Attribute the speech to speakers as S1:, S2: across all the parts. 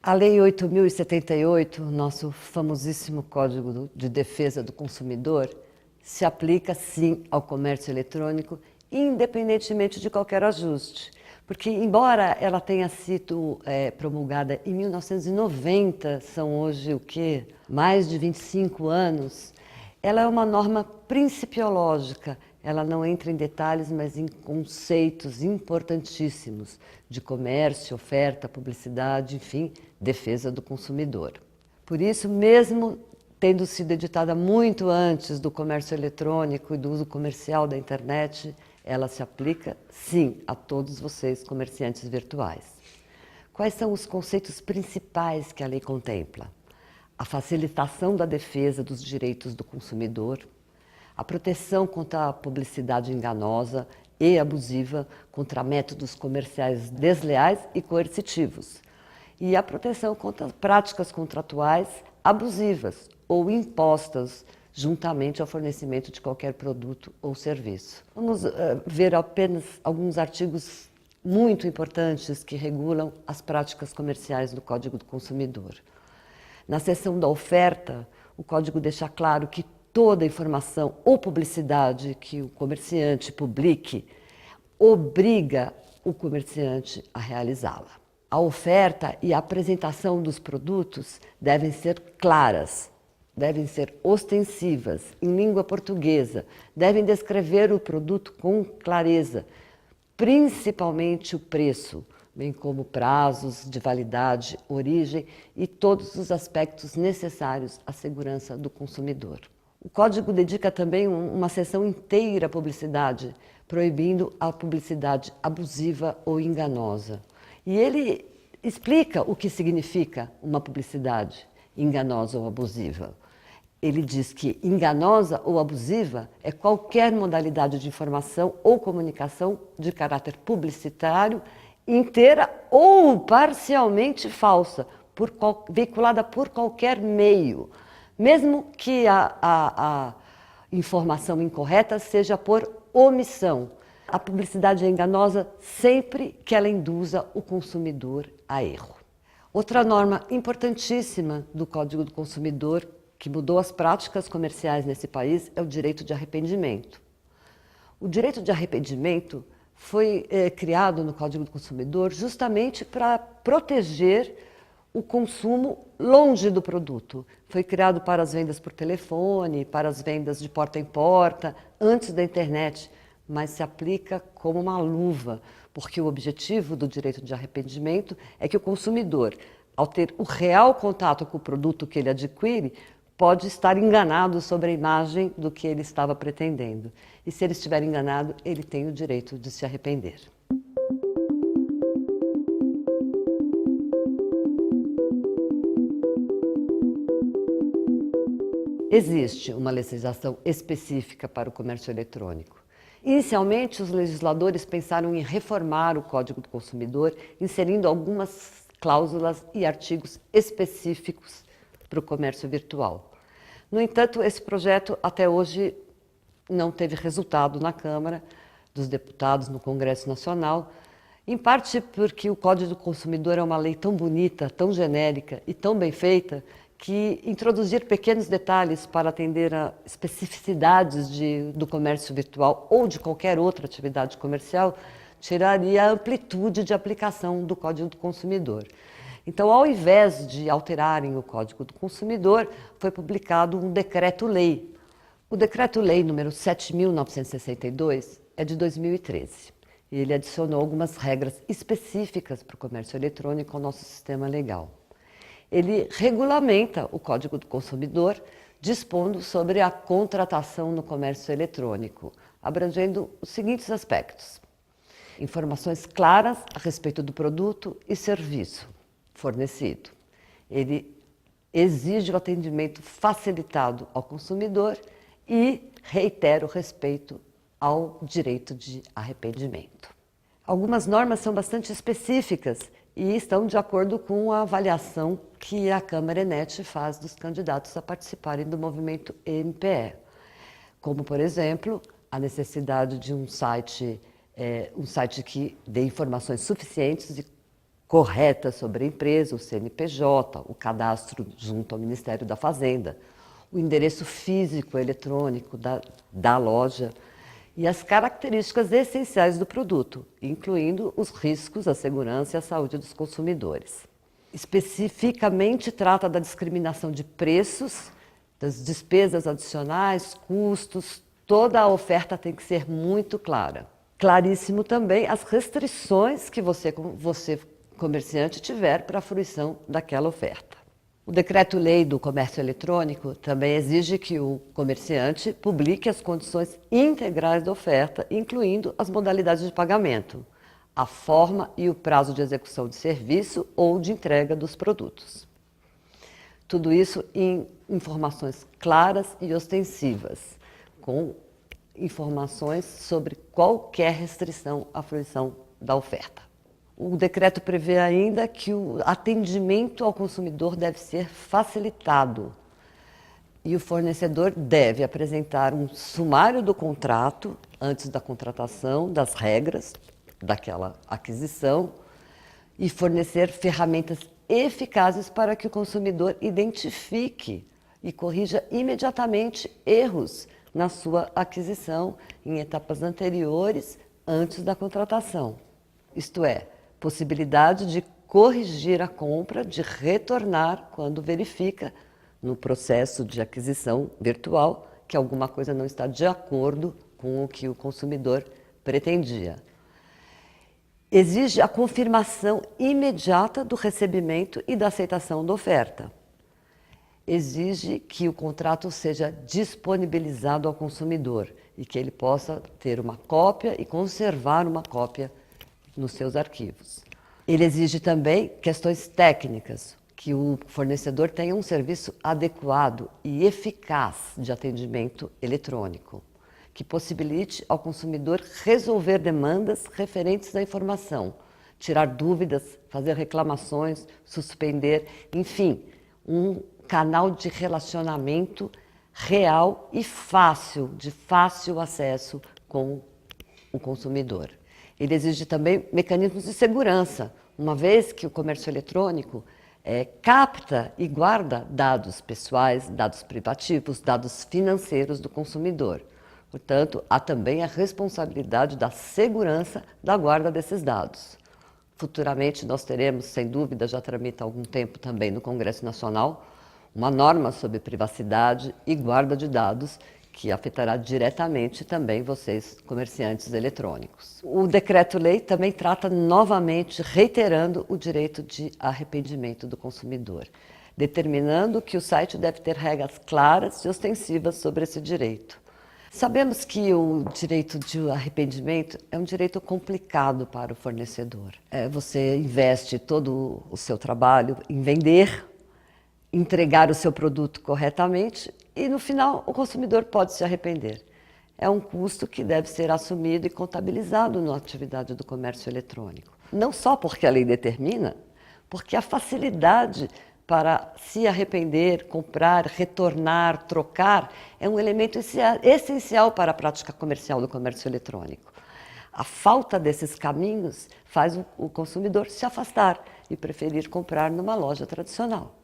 S1: A Lei 8.078, nosso famosíssimo Código de Defesa do Consumidor, se aplica sim ao comércio eletrônico, independentemente de qualquer ajuste. Porque, embora ela tenha sido promulgada em 1990, são hoje o quê? Mais de 25 anos, ela é uma norma principiológica. Ela não entra em detalhes, mas em conceitos importantíssimos de comércio, oferta, publicidade, enfim, defesa do consumidor. Por isso, mesmo tendo sido editada muito antes do comércio eletrônico e do uso comercial da internet, ela se aplica, sim, a todos vocês, comerciantes virtuais. Quais são os conceitos principais que a lei contempla? A facilitação da defesa dos direitos do consumidor, a proteção contra a publicidade enganosa e abusiva, contra métodos comerciais desleais e coercitivos, e a proteção contra práticas contratuais abusivas ou impostas juntamente ao fornecimento de qualquer produto ou serviço. Vamos ver apenas alguns artigos muito importantes que regulam as práticas comerciais do Código do Consumidor. Na seção da oferta, o Código deixa claro que toda informação ou publicidade que o comerciante publique obriga o comerciante a realizá-la. A oferta e a apresentação dos produtos devem ser claras, devem ser ostensivas, em língua portuguesa, devem descrever o produto com clareza, principalmente o preço, bem como prazos de validade, origem e todos os aspectos necessários à segurança do consumidor. O Código dedica também uma seção inteira à publicidade, proibindo a publicidade abusiva ou enganosa. E ele explica o que significa uma publicidade enganosa ou abusiva. Ele diz que enganosa ou abusiva é qualquer modalidade de informação ou comunicação de caráter publicitário, inteira ou parcialmente falsa, veiculada por qualquer meio, mesmo que a informação incorreta seja por omissão. A publicidade é enganosa sempre que ela induza o consumidor a erro. Outra norma importantíssima do Código do Consumidor, que mudou as práticas comerciais nesse país, é o direito de arrependimento. O direito de arrependimento foi criado no Código do Consumidor justamente para proteger o consumo longe do produto. Foi criado para as vendas por telefone, para as vendas de porta em porta, antes da internet, mas se aplica como uma luva, porque o objetivo do direito de arrependimento é que o consumidor, ao ter o real contato com o produto que ele adquire, pode estar enganado sobre a imagem do que ele estava pretendendo. E se ele estiver enganado, ele tem o direito de se arrepender. Existe uma legislação específica para o comércio eletrônico. Inicialmente, os legisladores pensaram em reformar o Código do Consumidor, inserindo algumas cláusulas e artigos específicos para o comércio virtual. No entanto, esse projeto até hoje não teve resultado na Câmara dos Deputados, no Congresso Nacional, em parte porque o Código do Consumidor é uma lei tão bonita, tão genérica e tão bem feita, que introduzir pequenos detalhes para atender a especificidades do comércio virtual ou de qualquer outra atividade comercial tiraria a amplitude de aplicação do Código do Consumidor. Então, ao invés de alterarem o Código do Consumidor, foi publicado um decreto-lei. O decreto-lei número 7.962 é de 2013. E ele adicionou algumas regras específicas para o comércio eletrônico ao nosso sistema legal. Ele regulamenta o Código do Consumidor, dispondo sobre a contratação no comércio eletrônico, abrangendo os seguintes aspectos: informações claras a respeito do produto e serviço fornecido. Ele exige o atendimento facilitado ao consumidor e reitera o respeito ao direito de arrependimento. Algumas normas são bastante específicas e estão de acordo com a avaliação que a Câmara Enet faz dos candidatos a participarem do movimento MPE. Como, por exemplo, a necessidade de um site que dê informações suficientes e corretas sobre a empresa, o CNPJ, o cadastro junto ao Ministério da Fazenda, o endereço físico eletrônico da loja e as características essenciais do produto, incluindo os riscos, a segurança e a saúde dos consumidores. Especificamente trata da discriminação de preços, das despesas adicionais, custos, toda a oferta tem que ser muito clara. Claríssimo também as restrições que você comerciante tiver para a fruição daquela oferta. O Decreto-Lei do Comércio Eletrônico também exige que o comerciante publique as condições integrais da oferta, incluindo as modalidades de pagamento, a forma e o prazo de execução de serviço ou de entrega dos produtos. Tudo isso em informações claras e ostensivas, com informações sobre qualquer restrição à fruição da oferta. O decreto prevê ainda que o atendimento ao consumidor deve ser facilitado e o fornecedor deve apresentar um sumário do contrato antes da contratação, das regras daquela aquisição e fornecer ferramentas eficazes para que o consumidor identifique e corrija imediatamente erros na sua aquisição em etapas anteriores, antes da contratação. Isto é, possibilidade de corrigir a compra, de retornar quando verifica no processo de aquisição virtual que alguma coisa não está de acordo com o que o consumidor pretendia. Exige a confirmação imediata do recebimento e da aceitação da oferta. Exige que o contrato seja disponibilizado ao consumidor e que ele possa ter uma cópia e conservar uma cópia nos seus arquivos. Ele exige também questões técnicas, que o fornecedor tenha um serviço adequado e eficaz de atendimento eletrônico, que possibilite ao consumidor resolver demandas referentes à informação, tirar dúvidas, fazer reclamações, suspender, enfim, um canal de relacionamento real e fácil, de fácil acesso com o consumidor. Ele exige também mecanismos de segurança, uma vez que o comércio eletrônico capta e guarda dados pessoais, dados privativos, dados financeiros do consumidor. Portanto, há também a responsabilidade da segurança da guarda desses dados. Futuramente nós teremos, sem dúvida, já tramita há algum tempo também no Congresso Nacional, uma norma sobre privacidade e guarda de dados que afetará diretamente também vocês, comerciantes eletrônicos. O decreto-lei também trata novamente, reiterando o direito de arrependimento do consumidor, determinando que o site deve ter regras claras e ostensivas sobre esse direito. Sabemos que o direito de arrependimento é um direito complicado para o fornecedor. Você investe todo o seu trabalho em vender, entregar o seu produto corretamente e, no final, o consumidor pode se arrepender. É um custo que deve ser assumido e contabilizado na atividade do comércio eletrônico. Não só porque a lei determina, porque a facilidade para se arrepender, comprar, retornar, trocar, é um elemento essencial para a prática comercial do comércio eletrônico. A falta desses caminhos faz o consumidor se afastar e preferir comprar numa loja tradicional.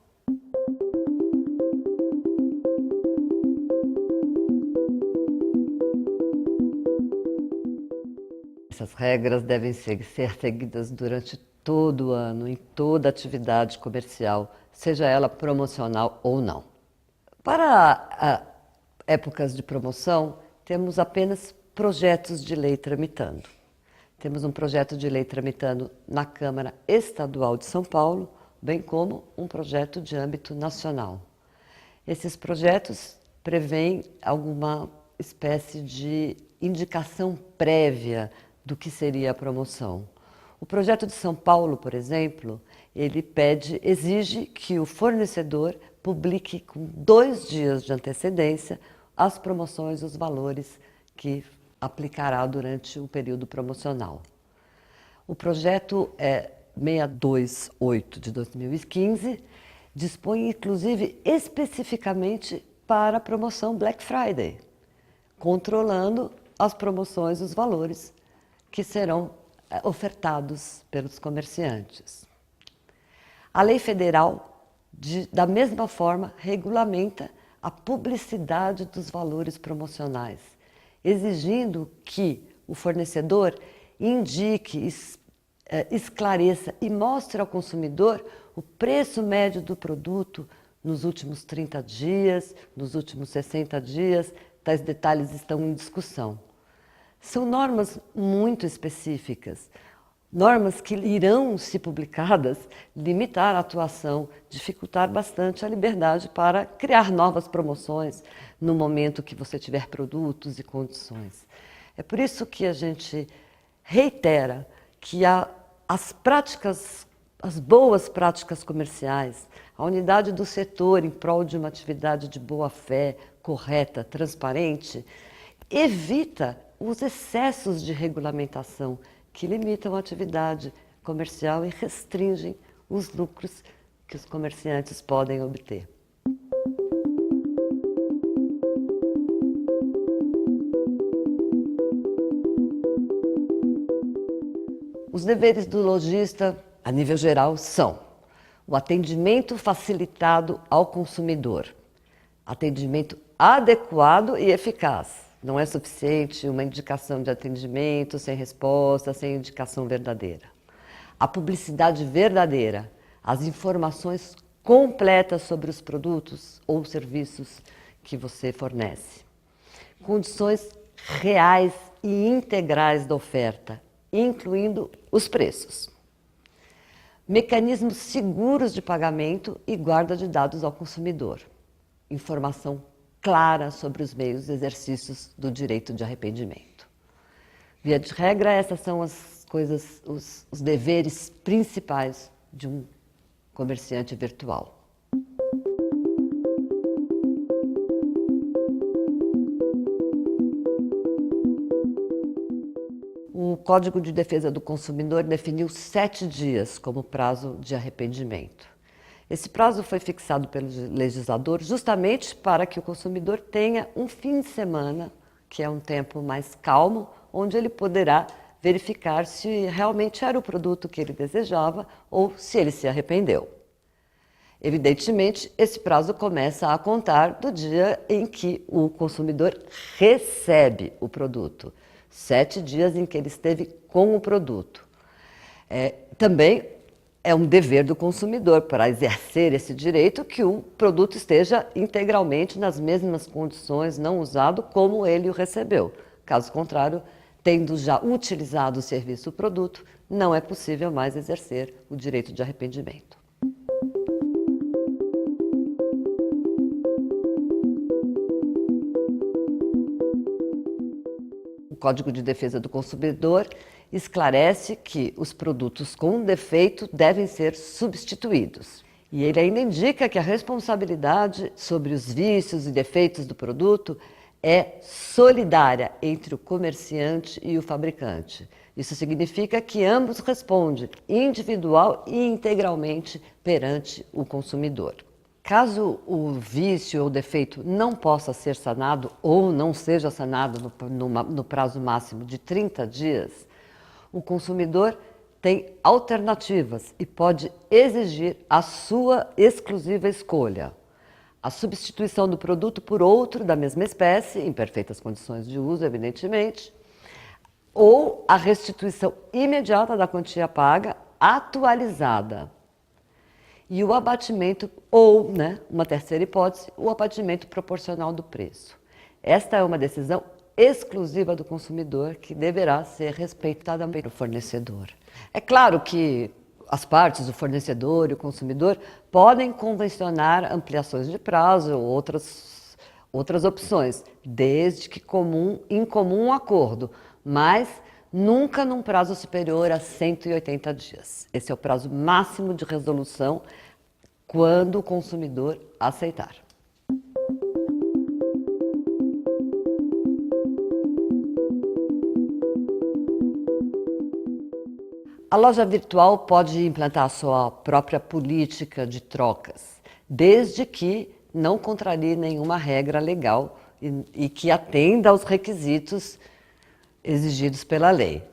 S1: Essas regras devem ser seguidas durante todo o ano, em toda atividade comercial, seja ela promocional ou não. Para épocas de promoção, temos apenas projetos de lei tramitando. Temos um projeto de lei tramitando na Câmara Estadual de São Paulo, bem como um projeto de âmbito nacional. Esses projetos prevêem alguma espécie de indicação prévia do que seria a promoção. O projeto de São Paulo, por exemplo, ele exige que o fornecedor publique com 2 dias de antecedência as promoções, os valores que aplicará durante o período promocional. O projeto 628 de 2015 dispõe, inclusive, especificamente para a promoção Black Friday, controlando as promoções, os valores que serão ofertados pelos comerciantes. A lei federal, da mesma forma, regulamenta a publicidade dos valores promocionais, exigindo que o fornecedor indique, esclareça e mostre ao consumidor o preço médio do produto nos últimos 30 dias, nos últimos 60 dias. Tais detalhes estão em discussão. São normas muito específicas, normas que irão, se publicadas, limitar a atuação, dificultar bastante a liberdade para criar novas promoções no momento que você tiver produtos e condições. É por isso que a gente reitera que as boas práticas comerciais, a unidade do setor em prol de uma atividade de boa-fé, correta, transparente, evita os excessos de regulamentação que limitam a atividade comercial e restringem os lucros que os comerciantes podem obter. Os deveres do lojista, a nível geral, são o atendimento facilitado ao consumidor, atendimento adequado e eficaz. Não é suficiente uma indicação de atendimento sem resposta, sem indicação verdadeira. A publicidade verdadeira, as informações completas sobre os produtos ou serviços que você fornece. Condições reais e integrais da oferta, incluindo os preços. Mecanismos seguros de pagamento e guarda de dados ao consumidor. Informação clara sobre os meios de exercícios do direito de arrependimento. Via de regra, essas são as coisas, os deveres principais de um comerciante virtual. O Código de Defesa do Consumidor definiu 7 dias como prazo de arrependimento. Esse prazo foi fixado pelo legislador justamente para que o consumidor tenha um fim de semana, que é um tempo mais calmo, onde ele poderá verificar se realmente era o produto que ele desejava ou se ele se arrependeu. Evidentemente, esse prazo começa a contar do dia em que o consumidor recebe o produto. 7 dias em que ele esteve com o produto. Também é um dever do consumidor, para exercer esse direito, que o produto esteja integralmente nas mesmas condições, não usado como ele o recebeu. Caso contrário, tendo já utilizado o serviço ou produto, não é possível mais exercer o direito de arrependimento. O Código de Defesa do Consumidor esclarece que os produtos com defeito devem ser substituídos. E ele ainda indica que a responsabilidade sobre os vícios e defeitos do produto é solidária entre o comerciante e o fabricante. Isso significa que ambos respondem individual e integralmente perante o consumidor. Caso o vício ou defeito não possa ser sanado ou não seja sanado no prazo máximo de 30 dias, o consumidor tem alternativas e pode exigir a sua exclusiva escolha. A substituição do produto por outro da mesma espécie, em perfeitas condições de uso, evidentemente, ou a restituição imediata da quantia paga, atualizada. E o abatimento, ou, uma terceira hipótese, o abatimento proporcional do preço. Esta é uma decisão exclusiva do consumidor que deverá ser respeitada pelo fornecedor. É claro que as partes, o fornecedor e o consumidor, podem convencionar ampliações de prazo ou outras opções, desde que em comum acordo, mas nunca num prazo superior a 180 dias. Esse é o prazo máximo de resolução quando o consumidor aceitar. loja virtual pode implantar a sua própria política de trocas, desde que não contrarie nenhuma regra legal e que atenda aos requisitos exigidos pela lei.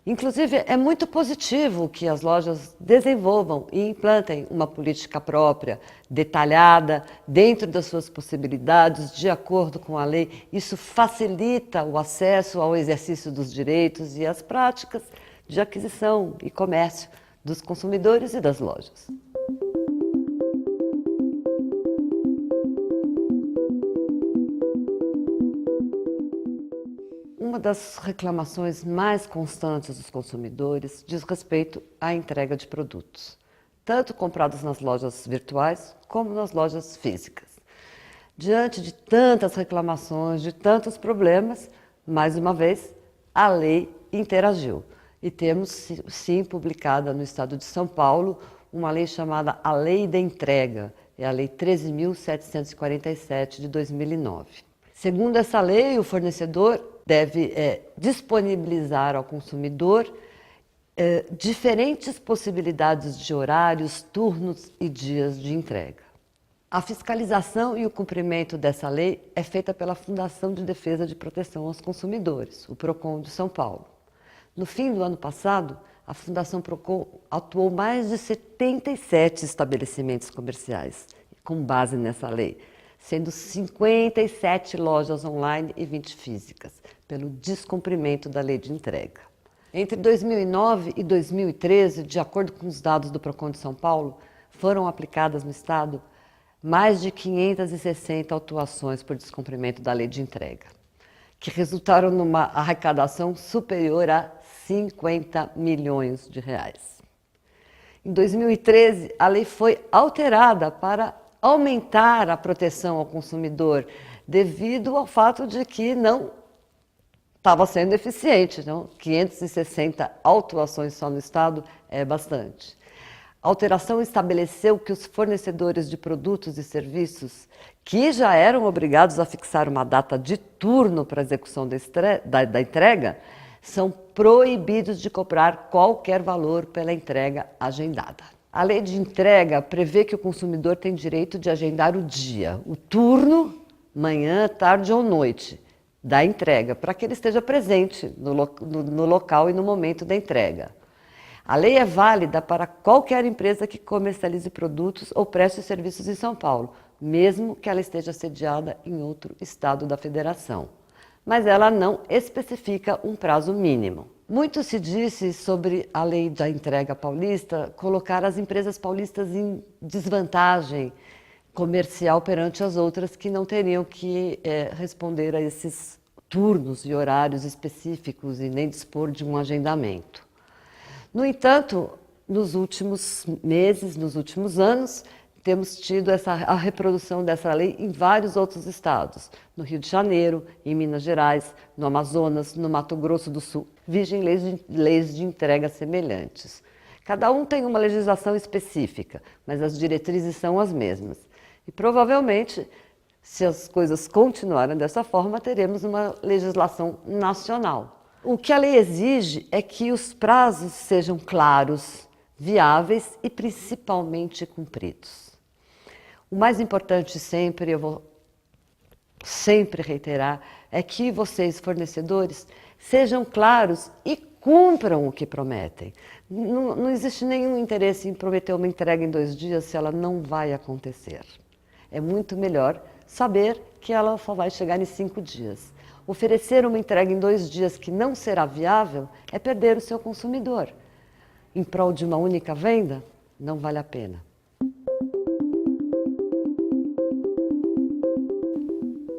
S1: Inclusive, é muito positivo que as lojas desenvolvam e implantem uma política própria, detalhada, dentro das suas possibilidades, de acordo com a lei. Isso facilita o acesso ao exercício dos direitos e às práticas de aquisição e comércio dos consumidores e das lojas. Uma das reclamações mais constantes dos consumidores diz respeito à entrega de produtos, tanto comprados nas lojas virtuais como nas lojas físicas. Diante de tantas reclamações, de tantos problemas, mais uma vez, a lei interagiu. E temos, sim, publicada no Estado de São Paulo, uma lei chamada a Lei da Entrega, é a Lei 13.747 de 2009. Segundo essa lei, o fornecedor deve disponibilizar ao consumidor diferentes possibilidades de horários, turnos e dias de entrega. A fiscalização e o cumprimento dessa lei é feita pela Fundação de Defesa de Proteção aos Consumidores, o PROCON de São Paulo. No fim do ano passado, a Fundação PROCON atuou mais de 77 estabelecimentos comerciais com base nessa lei, sendo 57 lojas online e 20 físicas, pelo descumprimento da lei de entrega. Entre 2009 e 2013, de acordo com os dados do PROCON de São Paulo, foram aplicadas no Estado mais de 560 autuações por descumprimento da lei de entrega, que resultaram numa arrecadação superior a 50 milhões de reais. Em 2013, a lei foi alterada para aumentar a proteção ao consumidor, devido ao fato de que não estava sendo eficiente. Então, 560 autuações só no Estado é bastante. A alteração estabeleceu que os fornecedores de produtos e serviços, que já eram obrigados a fixar uma data de turno para a execução da entrega, são proibidos de cobrar qualquer valor pela entrega agendada. A lei de entrega prevê que o consumidor tem direito de agendar o dia, o turno, manhã, tarde ou noite da entrega, para que ele esteja presente no local e no momento da entrega. A lei é válida para qualquer empresa que comercialize produtos ou preste serviços em São Paulo, mesmo que ela esteja sediada em outro estado da federação. Mas ela não especifica um prazo mínimo. Muito se disse sobre a lei da entrega paulista colocar as empresas paulistas em desvantagem comercial perante as outras que não teriam que responder a esses turnos e horários específicos e nem dispor de um agendamento. No entanto, nos últimos meses, nos últimos anos, temos tido a reprodução dessa lei em vários outros estados. No Rio de Janeiro, em Minas Gerais, no Amazonas, no Mato Grosso do Sul. Vigem leis de entrega semelhantes. Cada um tem uma legislação específica, mas as diretrizes são as mesmas. E provavelmente, se as coisas continuarem dessa forma, teremos uma legislação nacional. O que a lei exige é que os prazos sejam claros, viáveis e principalmente cumpridos. O mais importante sempre, eu vou sempre reiterar, é que vocês, fornecedores, sejam claros e cumpram o que prometem. Não existe nenhum interesse em prometer uma entrega em 2 dias se ela não vai acontecer. É muito melhor saber que ela só vai chegar em 5 dias. Oferecer uma entrega em 2 dias que não será viável é perder o seu consumidor. Em prol de uma única venda, não vale a pena.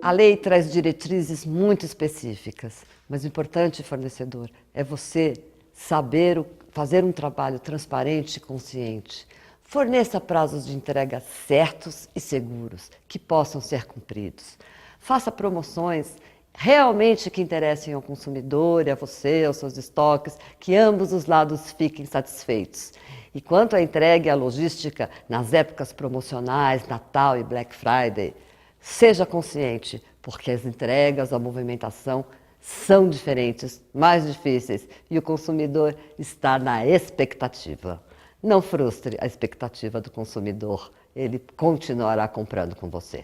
S1: A lei traz diretrizes muito específicas, mas o importante, fornecedor, é você saber fazer um trabalho transparente e consciente. Forneça prazos de entrega certos e seguros, que possam ser cumpridos. Faça promoções realmente que interessem ao consumidor, a você, aos seus estoques, que ambos os lados fiquem satisfeitos. E quanto à entrega e à logística, nas épocas promocionais, Natal e Black Friday, seja consciente, porque as entregas, a movimentação são diferentes, mais difíceis, e o consumidor está na expectativa. Não frustre a expectativa do consumidor, ele continuará comprando com você.